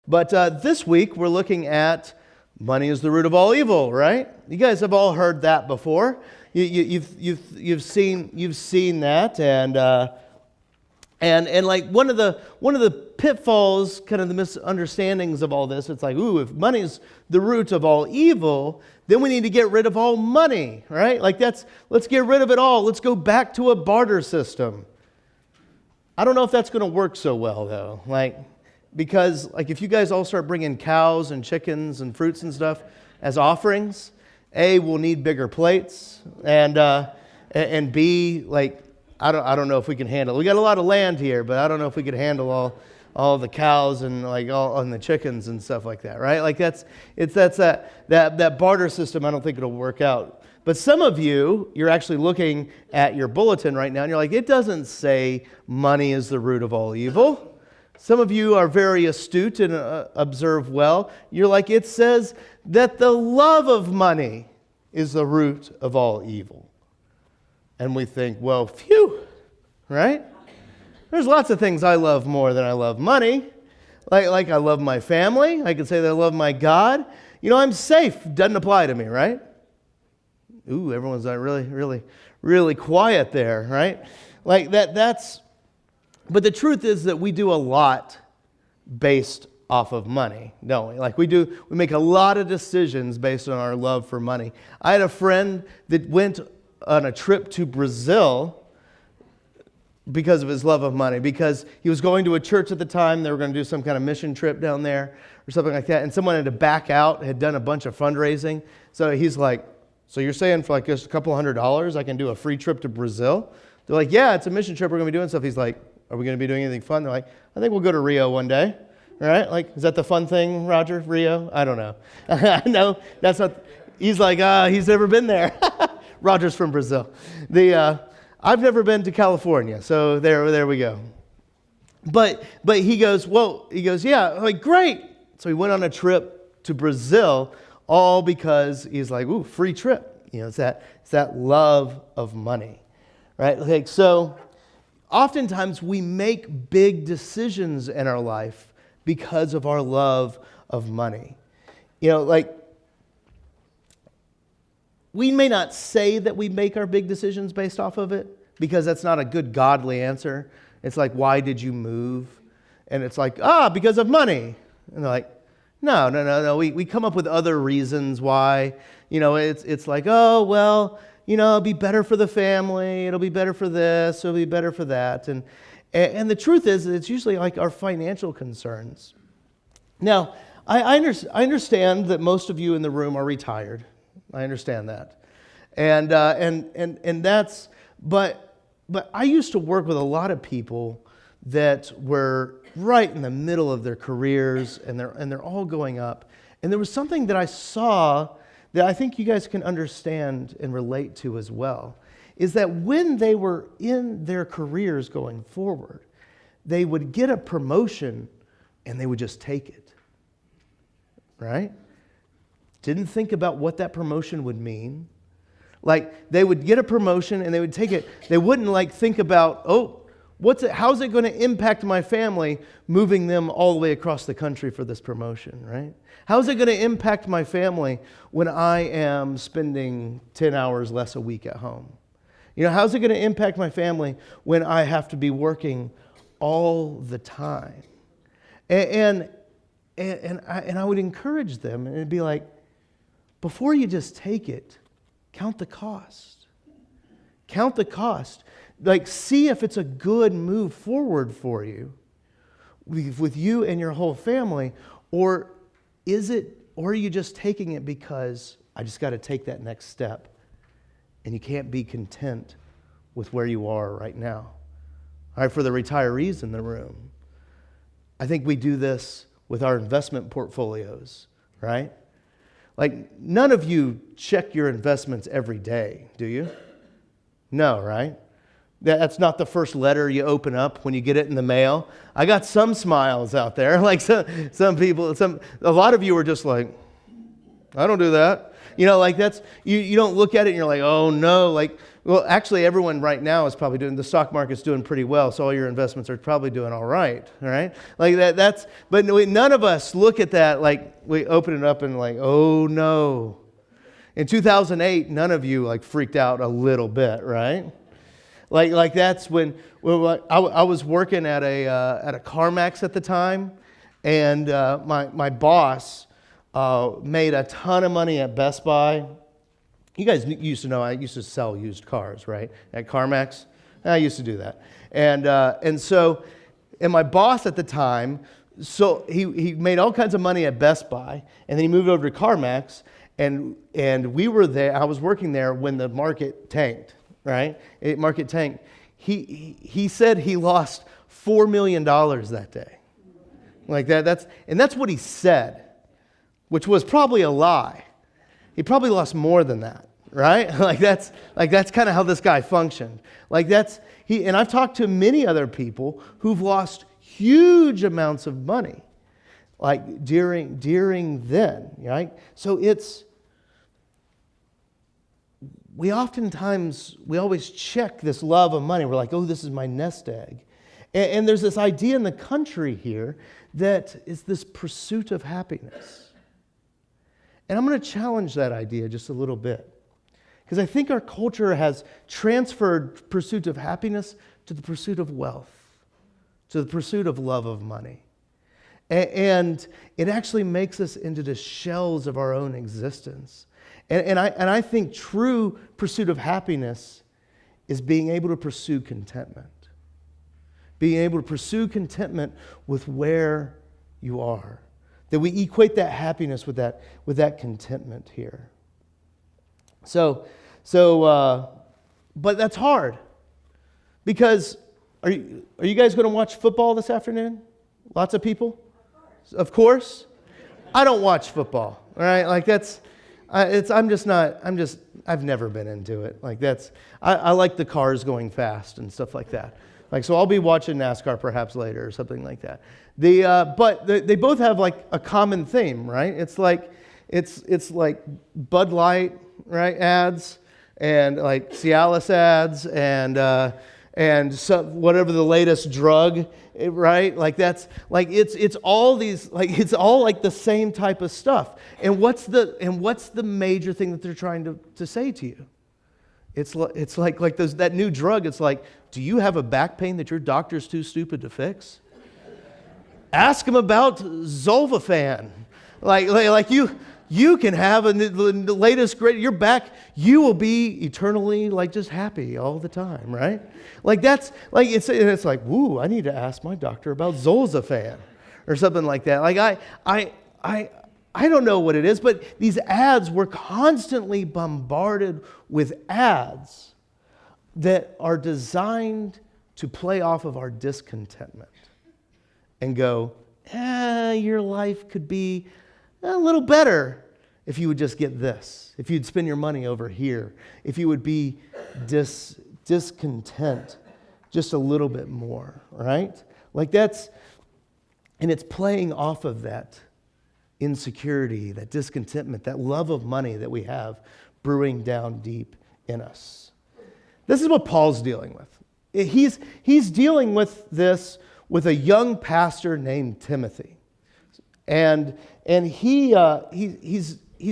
But this week we're looking at money is the root of all evil, right? You guys have all heard that before. You've seen that, and like one of the pitfalls, kind of the misunderstandings of all this. It's like, ooh, if money is the root of all evil, then we need to get rid of all money, right? Like let's get rid of it all. Let's go back to a barter system. I don't know if that's going to work so well though, because if you guys all start bringing cows and chickens and fruits and stuff as offerings, A, we'll need bigger plates, and B, I don't know if we can handle it. We got a lot of land here, but I don't know if we could handle all the cows and all the chickens and stuff like that, right? That barter system. I don't think it'll work out. But some of you're actually looking at your bulletin right now, and you're like, it doesn't say money is the root of all evil. Some of you are very astute and observe well. You're like, it says that the love of money is the root of all evil. And we think, well, phew, right? There's lots of things I love more than I love money. Like I love my family. I can say that I love my God. I'm safe. Doesn't apply to me, right? Ooh, everyone's really, really, really quiet there, right? But the truth is that we do a lot based off of money, don't we? We make a lot of decisions based on our love for money. I had a friend that went on a trip to Brazil because of his love of money, because he was going to a church at the time. They were going to do some kind of mission trip down there or something like that, and someone had to back out, had done a bunch of fundraising. So he's like, so you're saying for just a couple $100 I can do a free trip to Brazil? They're like, yeah, it's a mission trip. We're going to be doing stuff. He's like, are we going to be doing anything fun? They're like, I think we'll go to Rio one day. Right? Is that the fun thing, Roger? Rio? I don't know. No, that's not. He's like, he's never been there. Roger's from Brazil. I've never been to California, so there we go. But he goes, yeah, great. So he went on a trip to Brazil, all because he's like, ooh, free trip. It's that love of money, right? So oftentimes we make big decisions in our life because of our love of money. We may not say that we make our big decisions based off of it, because that's not a good godly answer. It's like, why did you move? And it's like, because of money. And they're like, no. We come up with other reasons why. It's like, oh, well, it'll be better for the family. It'll be better for this. It'll be better for that. And the truth is, it's usually our financial concerns. Now, I understand that most of you in the room are retired. I understand that, and that's. But I used to work with a lot of people that were right in the middle of their careers, and they're all going up. And there was something that I saw that I think you guys can understand and relate to as well, is that when they were in their careers going forward, they would get a promotion and they would just take it, right? Didn't think about what that promotion would mean. They would get a promotion and they would take it. They wouldn't think about, how's it going to impact my family moving them all the way across the country for this promotion, right? How's it going to impact my family when I am spending 10 hours less a week at home? How's it going to impact my family when I have to be working all the time? And I would encourage them, and it'd be like, before you just take it, count the cost. Count the cost. See if it's a good move forward for you, with you and your whole family, or are you just taking it because I just got to take that next step, and you can't be content with where you are right now? All right, for the retirees in the room, I think we do this with our investment portfolios, right? None of you check your investments every day, do you? No, right? That's not the first letter you open up when you get it in the mail. I got some smiles out there. Some people, a lot of you are just like, I don't do that. That's, you don't look at it and you're like, oh no. Well, actually, everyone right now is probably the stock market's doing pretty well, so all your investments are probably doing all right? Like but none of us look at that like we open it up and like, oh no. In 2008, none of you like freaked out a little bit, right? Like that's when I was working at a CarMax at the time, and my boss made a ton of money at Best Buy. You guys used to know I used to sell used cars, right? At CarMax, I used to do that, and so my boss at the time, so he made all kinds of money at Best Buy, and then he moved over to CarMax, and we were there. I was working there when the market tanked, right? Market tanked. He said he lost $4 million that day, like that. That's what he said, which was probably a lie. He probably lost more than that, right? That's kind of how this guy functioned. And I've talked to many other people who've lost huge amounts of money, like during then, right? So we always check this love of money. We're like, oh, this is my nest egg. And there's this idea in the country here that is this pursuit of happiness. And I'm going to challenge that idea just a little bit, because I think our culture has transferred pursuit of happiness to the pursuit of wealth, to the pursuit of love of money. And it actually makes us into the shells of our own existence. And I think true pursuit of happiness is being able to pursue contentment. Being able to pursue contentment with where you are. That we equate that happiness with that contentment here. But that's hard. Because are you guys going to watch football this afternoon? Lots of people? Of course. I don't watch football. All right? Like that's I've never been into it. Like I like the cars going fast and stuff like that. Like, so I'll be watching NASCAR perhaps later or something like that. But they both have like a common theme, right? It's like Bud Light, right, ads, and like Cialis ads, and whatever the latest drug, right? Like that's like it's all these, like it's all like the same type of stuff. And what's the major thing that they're trying to say to you? It's like that new drug. It's like, do you have a back pain that your doctor's too stupid to fix? Ask them about Zolvafan. Like you can have the latest great. Your back, you will be eternally like just happy all the time, right? Like that's like it's like, woo, I need to ask my doctor about Zolvafan or something like that. Like I don't know what it is, but these ads, we're constantly bombarded with ads that are designed to play off of our discontentment and go, your life could be a little better if you would just get this, if you'd spend your money over here, if you would be discontent just a little bit more, right? Like and it's playing off of that insecurity, that discontentment, that love of money that we have brewing down deep in us. This is what Paul's dealing with. He's dealing with this with a young pastor named Timothy. And he's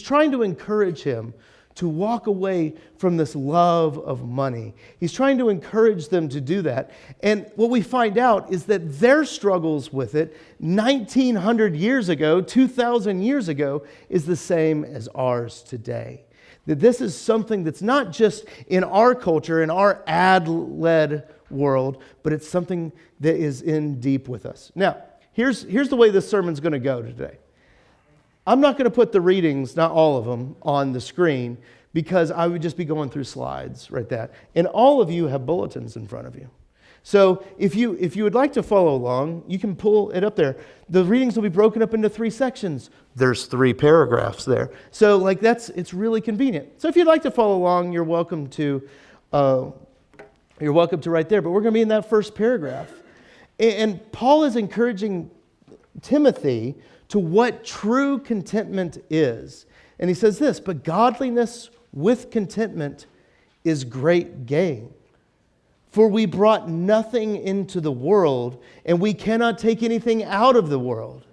trying to encourage him to walk away from this love of money. He's trying to encourage them to do that. And what we find out is that their struggles with it 1,900 years ago, 2,000 years ago, is the same as ours today. That this is something that's not just in our culture, in our ad-led world, but it's something that is in deep with us. Now, here's the way this sermon's going to go today. I'm not going to put the readings, not all of them, on the screen because I would just be going through slides right there. And all of you have bulletins in front of you. So if you would like to follow along, you can pull it up there. The readings will be broken up into 3 sections. There's 3 paragraphs there. So it's really convenient. So if you'd like to follow along, you're welcome to right there. But we're going to be in that first paragraph. And Paul is encouraging Timothy to what true contentment is. And he says this, but godliness with contentment is great gain. For we brought nothing into the world, and we cannot take anything out of the world.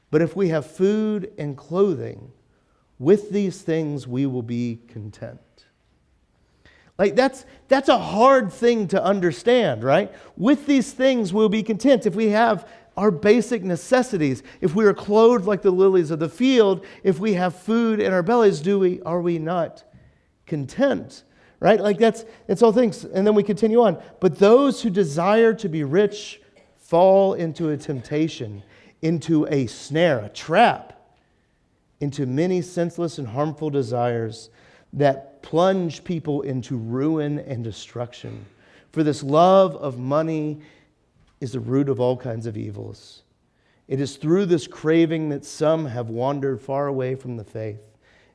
But if we have food and clothing, with these things we will be content. Like that's a hard thing to understand, right? With these things we'll be content. If we have our basic necessities, if we are clothed like the lilies of the field, if we have food in our bellies, are we not content? Right? Like it's all things. And then we continue on. But those who desire to be rich fall into a temptation, into a snare, a trap, into many senseless and harmful desires that plunge people into ruin and destruction. For this love of money is the root of all kinds of evils. It is through this craving that some have wandered far away from the faith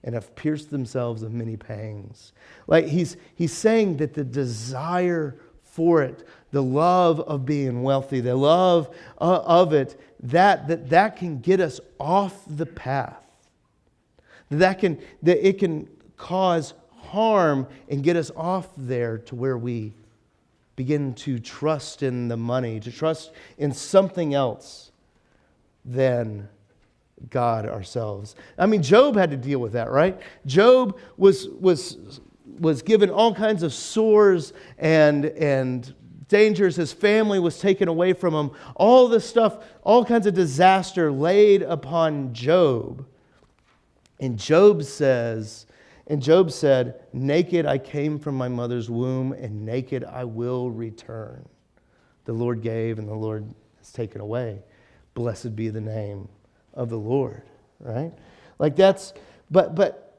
and have pierced themselves of many pangs. Like he's saying that the desire for it, the love of being wealthy, the love of it, that can get us off the path. That it can cause harm and get us off there to where we begin to trust in the money, to trust in something else than God ourselves. I mean, Job had to deal with that, right? Job was given all kinds of sores and dangers. His family was taken away from him. All this stuff, all kinds of disaster laid upon Job. And Job said, naked I came from my mother's womb, and naked I will return. The Lord gave, and the Lord has taken away. Blessed be the name of the Lord, right? Like but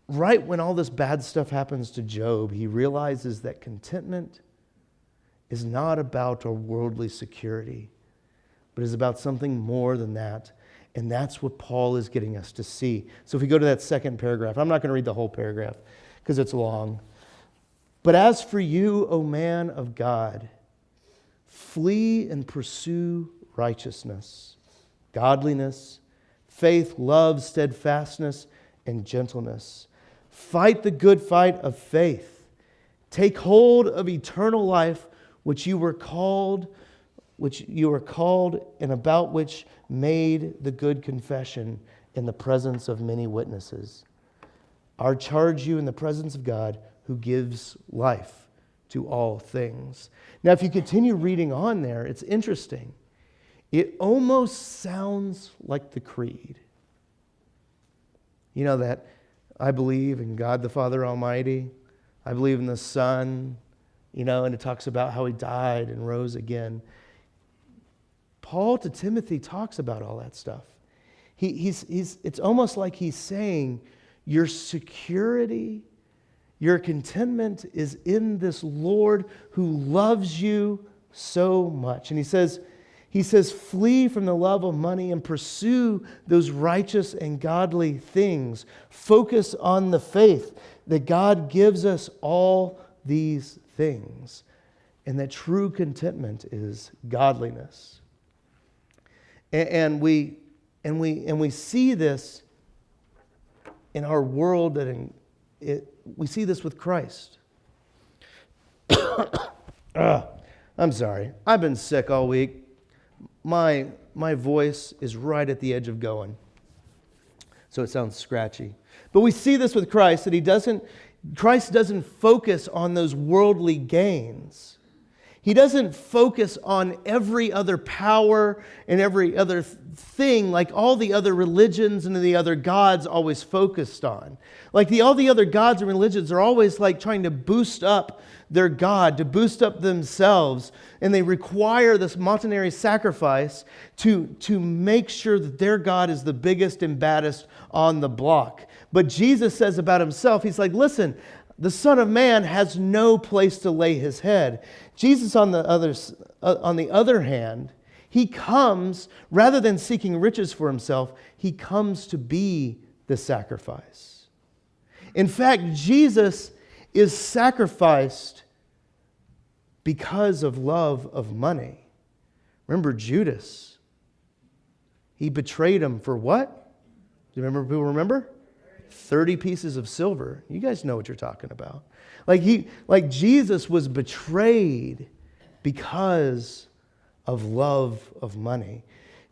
right when all this bad stuff happens to Job, he realizes that contentment is not about a worldly security, but is about something more than that. And that's what Paul is getting us to see. So if we go to that second paragraph, I'm not going to read the whole paragraph because it's long. But as for you, O man of God, flee and pursue righteousness, godliness, faith, love, steadfastness, and gentleness. Fight the good fight of faith. Take hold of eternal life, which you were called, and about which made the good confession in the presence of many witnesses. I charge you in the presence of God, who gives life to all things. Now, if you continue reading on there, it's interesting. It almost sounds like the creed. You know that I believe in God the Father Almighty. I believe in the Son, and it talks about how He died and rose again. Paul to Timothy talks about all that stuff. It's almost like he's saying, your security, your contentment is in this Lord who loves you so much. And he says, flee from the love of money and pursue those righteous and godly things. Focus on the faith that God gives us all these things. And that true contentment is godliness. And we see this in our world, we see this with Christ. I'm sorry. I've been sick all week. My voice is right at the edge of going. So it sounds scratchy. But we see this with Christ, that Christ doesn't focus on those worldly gains. He doesn't focus on every other power and every other thing like all the other religions and the other gods always focused on. Like all the other gods and religions are always like trying to boost up their God, to boost up themselves. And they require this monetary sacrifice to make sure that their God is the biggest and baddest on the block. But Jesus says about Himself, He's like, listen, the Son of Man has no place to lay His head. Jesus, on the other hand, He comes, rather than seeking riches for Himself, He comes to be the sacrifice. In fact, Jesus is sacrificed because of love of money. Remember Judas. He betrayed Him for what? Do you remember? People remember? 30 pieces of silver. You guys know what you're talking about. Like Jesus was betrayed because of love of money.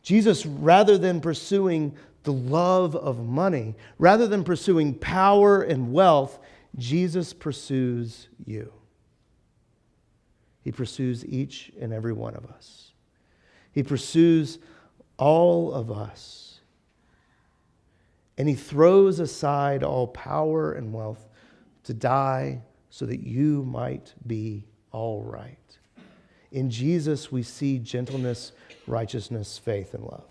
Jesus, rather than pursuing the love of money, rather than pursuing power and wealth, Jesus pursues you. He pursues each and every one of us. He pursues all of us. And he throws aside all power and wealth to die so that you might be all right. In Jesus, we see gentleness, righteousness, faith, and love.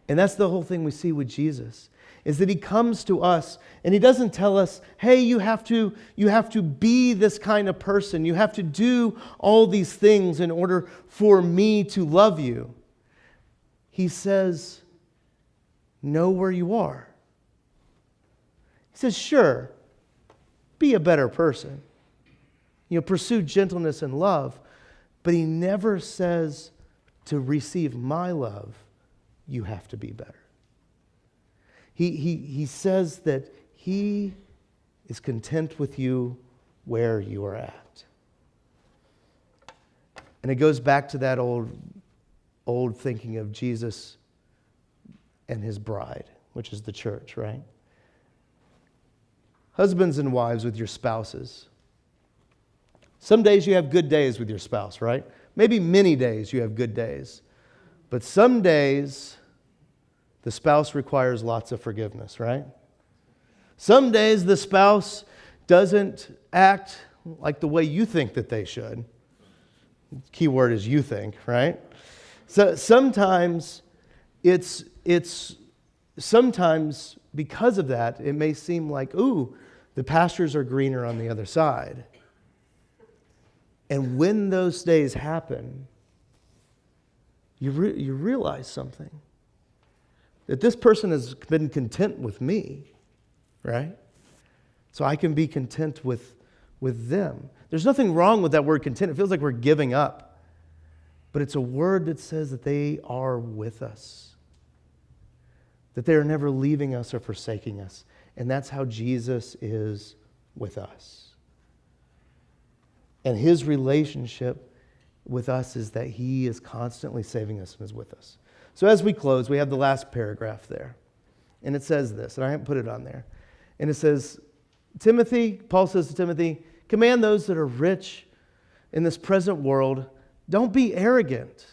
And that's the whole thing we see with Jesus, is that he comes to us and he doesn't tell us, hey, you have to be this kind of person. You have to do all these things in order for me to love you. He says, know where you are. He says, sure, be a better person. Pursue gentleness and love. But he never says, to receive my love, you have to be better. He says that he is content with you where you are at. And it goes back to that old thinking of Jesus and his bride, which is the church, right? Husbands and wives with your spouses. Some days you have good days with your spouse, right? Maybe many days you have good days. But some days the spouse requires lots of forgiveness, right? Some days the spouse doesn't act like the way you think that they should. Key word is you think, right? So sometimes sometimes because of that, it may seem like, ooh, the pastures are greener on the other side. And when those days happen, you realize something. That this person has been content with me, right? So I can be content with them. There's nothing wrong with that word content. It feels like we're giving up. But it's a word that says that they are with us. That they are never leaving us or forsaking us. And that's how Jesus is with us. And his relationship with us is that he is constantly saving us and is with us. So as we close, we have the last paragraph there. And it says this, and I haven't put it on there. And it says, Paul says to Timothy, command those that are rich in this present world, don't be arrogant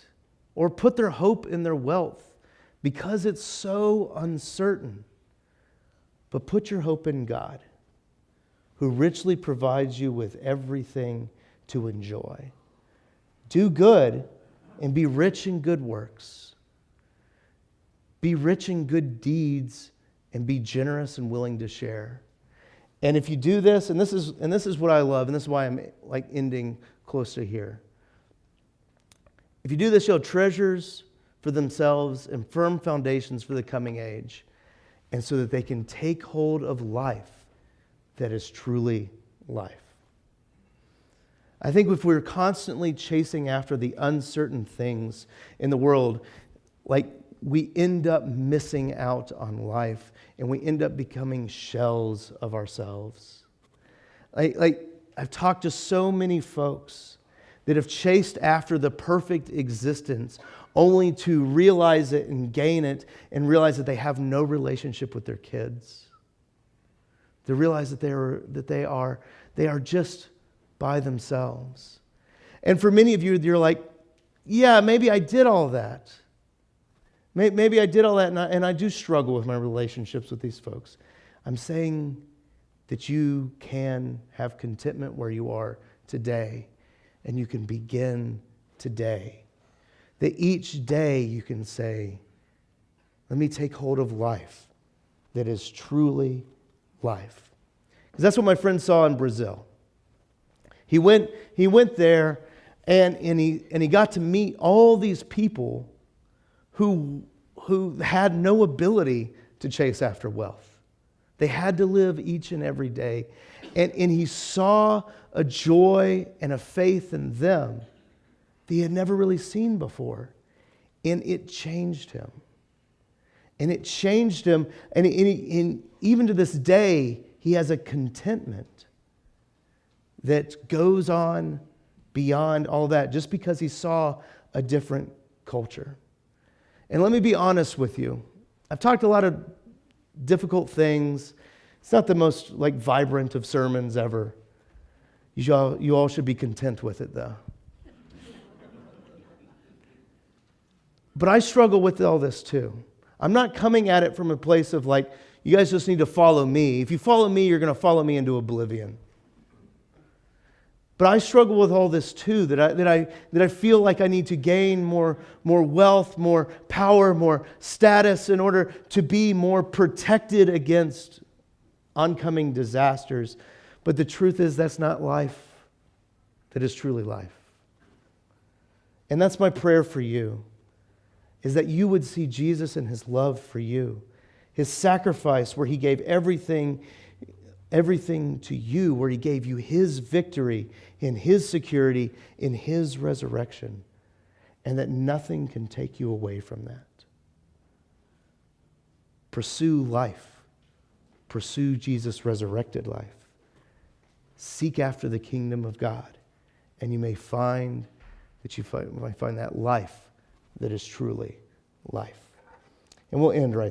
or put their hope in their wealth, because it's so uncertain. But put your hope in God, who richly provides you with everything to enjoy. Do good and be rich in good works. Be rich in good deeds and be generous and willing to share. And if you do this, and this is what I love, and this is why I'm like ending close to here. If you do this, you'll have treasures for themselves and firm foundations for the coming age, and so that they can take hold of life that is truly life. I think if we're constantly chasing after the uncertain things in the world, like we end up missing out on life, and we end up becoming shells of ourselves. Like I've talked to so many folks that have chased after the perfect existence only to realize it and gain it and realize that they have no relationship with their kids. They realize that they are just by themselves. And for many of you, you're like, yeah, maybe I did all that. Maybe I did all that, and I do struggle with my relationships with these folks. I'm saying that you can have contentment where you are today, and you can begin today. That each day you can say, let me take hold of life that is truly life. Because that's what my friend saw in Brazil. He went there and he got to meet all these people who had no ability to chase after wealth. They had to live each and every day. And he saw a joy and a faith in them that he had never really seen before. And it changed him. And it changed him. And even to this day, he has a contentment that goes on beyond all that just because he saw a different culture. And let me be honest with you. I've talked a lot of difficult things. It's not the most vibrant of sermons ever. You all should be content with it, though. But I struggle with all this too. I'm not coming at it from a place of you guys just need to follow me. If you follow me, you're going to follow me into oblivion. But I struggle with all this too, that I feel like I need to gain more wealth, more power, more status in order to be more protected against oncoming disasters. But the truth is that's not life that is truly life. And that's my prayer for you, is that you would see Jesus and his love for you, his sacrifice where he gave everything to you, where he gave you his victory in his security, in his resurrection, and that nothing can take you away from that. Pursue life. Pursue Jesus' resurrected life. Seek after the kingdom of God, and you may find that life that is truly life. And we'll end right there.